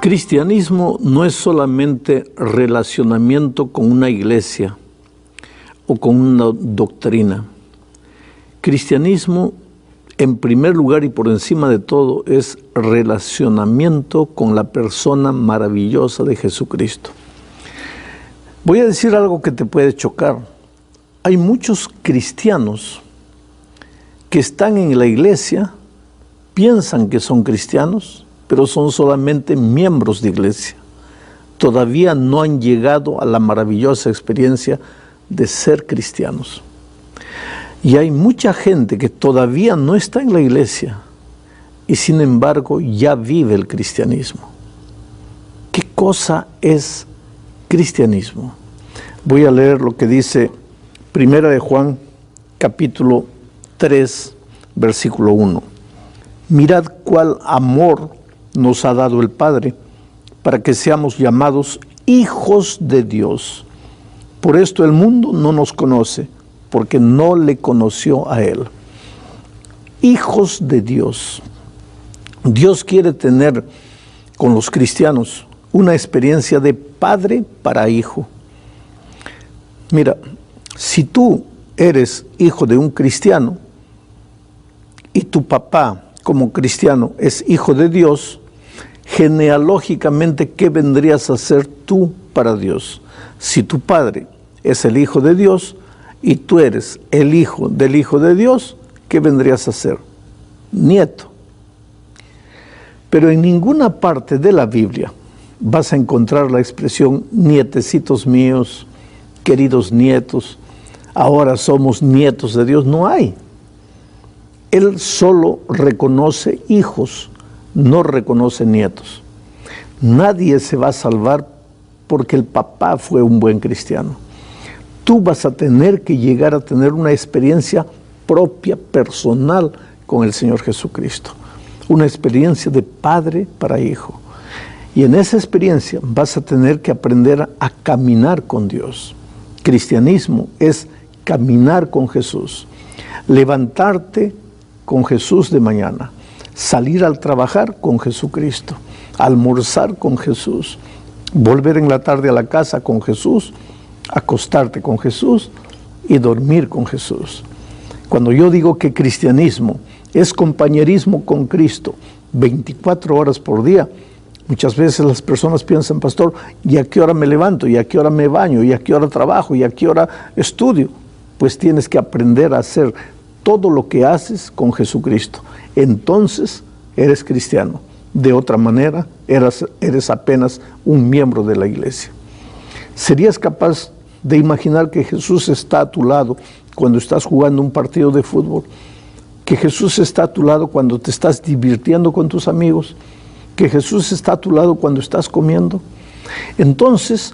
Cristianismo no es solamente relacionamiento con una iglesia o con una doctrina. Cristianismo, en primer lugar y por encima de todo, es relacionamiento con la persona maravillosa de Jesucristo. Voy a decir algo que te puede chocar. Hay muchos cristianos que están en la iglesia, piensan que son cristianos, pero son solamente miembros de iglesia. Todavía no han llegado a la maravillosa experiencia de ser cristianos. Y hay mucha gente que todavía no está en la iglesia y sin embargo ya vive el cristianismo. ¿Qué cosa es cristianismo? Voy a leer lo que dice Primera de Juan, capítulo 3, versículo 1. Mirad cuál amor nos ha dado el Padre, para que seamos llamados hijos de Dios. Por esto el mundo no nos conoce, porque no le conoció a Él. Hijos de Dios. Dios quiere tener con los cristianos una experiencia de padre para hijo. Mira, si tú eres hijo de un cristiano y tu papá como cristiano es hijo de Dios, genealógicamente, ¿qué vendrías a ser tú para Dios? Si tu padre es el hijo de Dios y tú eres el hijo del hijo de Dios, ¿qué vendrías a ser? Nieto. Pero en ninguna parte de la Biblia vas a encontrar la expresión nietecitos míos, queridos nietos, ahora somos nietos de Dios. No hay. Él solo reconoce hijos, no reconoce nietos. Nadie se va a salvar porque el papá fue un buen cristiano. Tú vas a tener que llegar a tener una experiencia propia, personal con el Señor Jesucristo. Una experiencia de padre para hijo. Y en esa experiencia vas a tener que aprender a caminar con Dios. Cristianismo es caminar con Jesús. Levantarte con Jesús de mañana. Salir al trabajar con Jesucristo, almorzar con Jesús, volver en la tarde a la casa con Jesús, acostarte con Jesús y dormir con Jesús. Cuando yo digo que cristianismo es compañerismo con Cristo 24 horas por día, muchas veces las personas piensan, pastor, ¿y a qué hora me levanto? ¿Y a qué hora me baño? ¿Y a qué hora trabajo? ¿Y a qué hora estudio? Pues tienes que aprender a hacer todo lo que haces con Jesucristo. Entonces eres cristiano. De otra manera, eres apenas un miembro de la iglesia. ¿Serías capaz de imaginar que Jesús está a tu lado cuando estás jugando un partido de fútbol? Que Jesús está a tu lado cuando te estás divirtiendo con tus amigos? Que Jesús está a tu lado cuando estás comiendo? Entonces,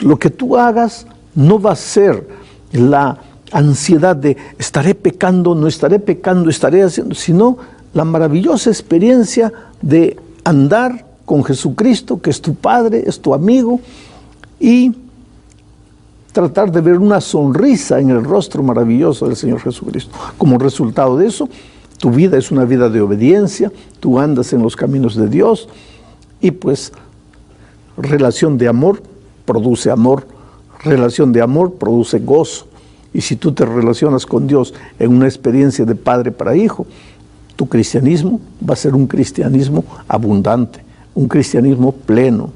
lo que tú hagas no va a ser la ansiedad de estaré pecando, no estaré pecando, estaré haciendo, sino la maravillosa experiencia de andar con Jesucristo, que es tu Padre, es tu amigo, y tratar de ver una sonrisa en el rostro maravilloso del Señor Jesucristo. Como resultado de eso, tu vida es una vida de obediencia, tú andas en los caminos de Dios, y pues relación de amor produce amor, relación de amor produce gozo. Y si tú te relacionas con Dios en una experiencia de padre para hijo, tu cristianismo va a ser un cristianismo abundante, un cristianismo pleno.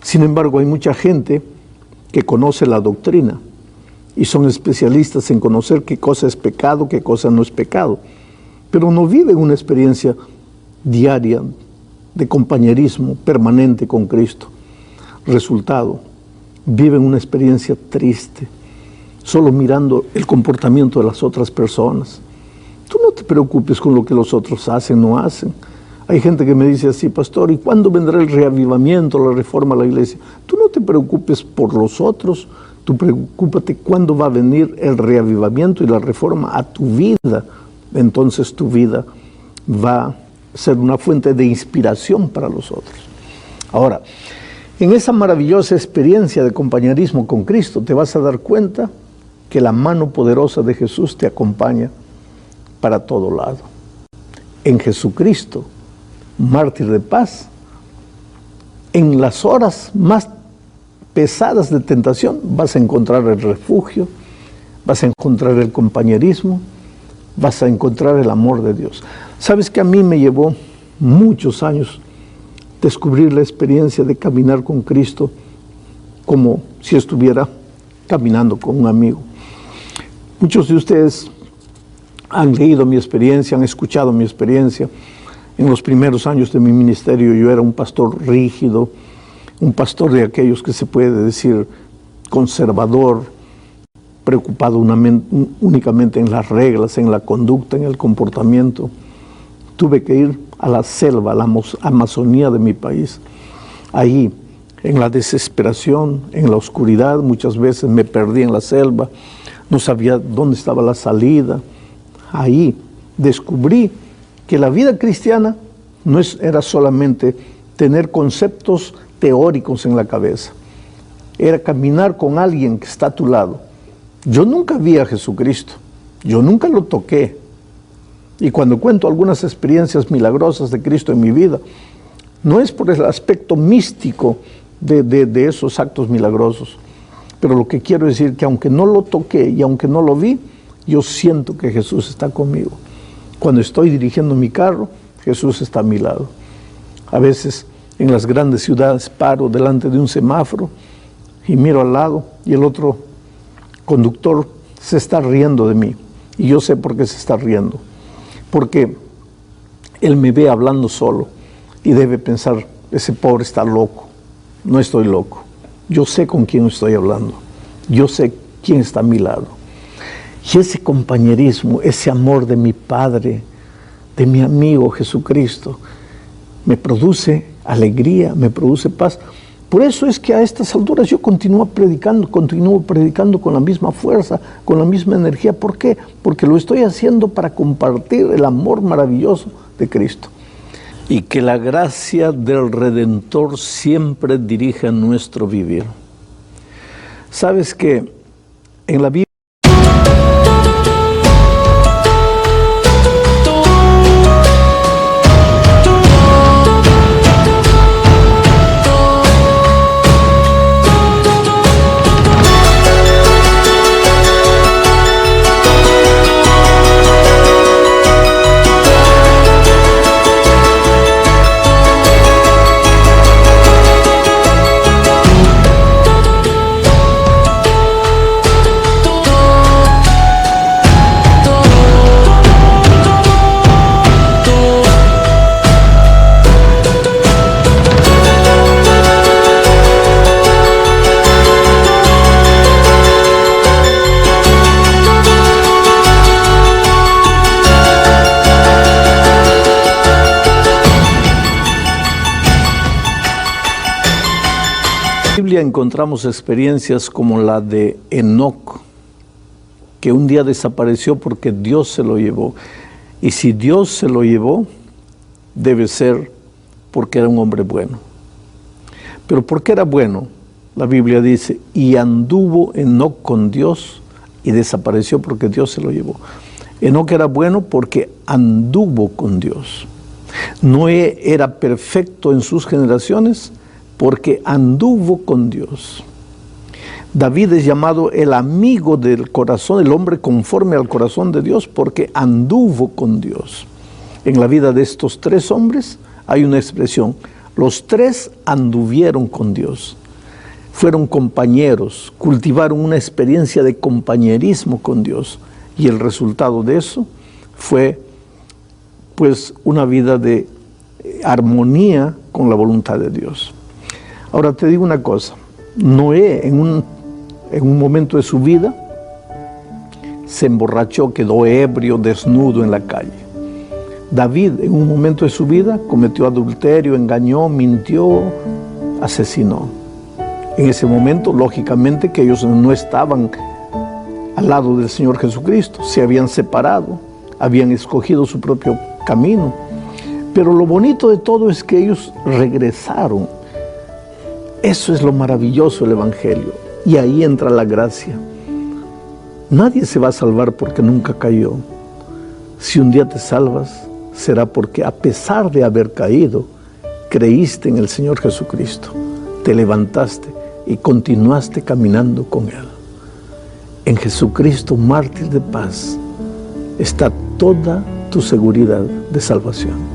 Sin embargo, hay mucha gente que conoce la doctrina y son especialistas en conocer qué cosa es pecado, qué cosa no es pecado, pero no viven una experiencia diaria de compañerismo permanente con Cristo. Resultado, viven una experiencia triste, solo mirando el comportamiento de las otras personas. Tú no te preocupes con lo que los otros hacen, no hacen. Hay gente que me dice así, pastor, ¿y cuándo vendrá el reavivamiento, la reforma a la iglesia? Tú no te preocupes por los otros, tú preocúpate cuándo va a venir el reavivamiento y la reforma a tu vida. Entonces tu vida va a ser una fuente de inspiración para los otros. Ahora, en esa maravillosa experiencia de compañerismo con Cristo, te vas a dar cuenta que la mano poderosa de Jesús te acompaña para todo lado. En Jesucristo, mártir de paz, en las horas más pesadas de tentación vas a encontrar el refugio, vas a encontrar el compañerismo, vas a encontrar el amor de Dios. Sabes que a mí me llevó muchos años descubrir la experiencia de caminar con Cristo como si estuviera caminando con un amigo. Muchos de ustedes han leído mi experiencia, han escuchado mi experiencia. En los primeros años de mi ministerio yo era un pastor rígido, un pastor de aquellos que se puede decir conservador, preocupado únicamente en las reglas, en la conducta, en el comportamiento. Tuve que ir a la selva, a la Amazonía de mi país. Ahí, en la desesperación, en la oscuridad, muchas veces me perdí en la selva, no sabía dónde estaba la salida. Ahí descubrí que la vida cristiana no era solamente tener conceptos teóricos en la cabeza, era caminar con alguien que está a tu lado. Yo nunca vi a Jesucristo, yo nunca lo toqué. Y cuando cuento algunas experiencias milagrosas de Cristo en mi vida, no es por el aspecto místico de esos actos milagrosos, pero lo que quiero decir que aunque no lo toqué y aunque no lo vi, yo siento que Jesús está conmigo. Cuando estoy dirigiendo mi carro, Jesús está a mi lado. A veces en las grandes ciudades paro delante de un semáforo y miro al lado y el otro conductor se está riendo de mí. Y yo sé por qué se está riendo. Porque él me ve hablando solo y debe pensar, ese pobre está loco. No estoy loco. Yo sé con quién estoy hablando. Yo sé quién está a mi lado. Y ese compañerismo, ese amor de mi Padre, de mi amigo Jesucristo, me produce alegría, me produce paz. Por eso es que a estas alturas yo continúo predicando con la misma fuerza, con la misma energía. ¿Por qué? Porque lo estoy haciendo para compartir el amor maravilloso de Cristo. Y que la gracia del Redentor siempre dirija nuestro vivir. ¿Sabes que en la Biblia encontramos experiencias como la de Enoc, que un día desapareció porque Dios se lo llevó. Y si Dios se lo llevó, debe ser porque era un hombre bueno. Pero ¿por qué era bueno? La Biblia dice, y anduvo Enoc con Dios y desapareció porque Dios se lo llevó. Enoc era bueno porque anduvo con Dios. Noé era perfecto en sus generaciones porque anduvo con Dios. David es llamado el amigo del corazón, el hombre conforme al corazón de Dios, porque anduvo con Dios. En la vida de estos tres hombres hay una expresión, los tres anduvieron con Dios. Fueron compañeros, cultivaron una experiencia de compañerismo con Dios. Y el resultado de eso fue pues una vida de armonía con la voluntad de Dios. Ahora te digo una cosa, Noé en un momento de su vida se emborrachó, quedó ebrio, desnudo en la calle. David en un momento de su vida cometió adulterio, engañó, mintió, asesinó. En ese momento, lógicamente, que ellos no estaban al lado del Señor Jesucristo, se habían separado, habían escogido su propio camino. Pero lo bonito de todo es que ellos regresaron. Eso es lo maravilloso del Evangelio. Y ahí entra la gracia. Nadie se va a salvar porque nunca cayó. Si un día te salvas, será porque a pesar de haber caído, creíste en el Señor Jesucristo, te levantaste y continuaste caminando con Él. En Jesucristo, mártir de paz, está toda tu seguridad de salvación.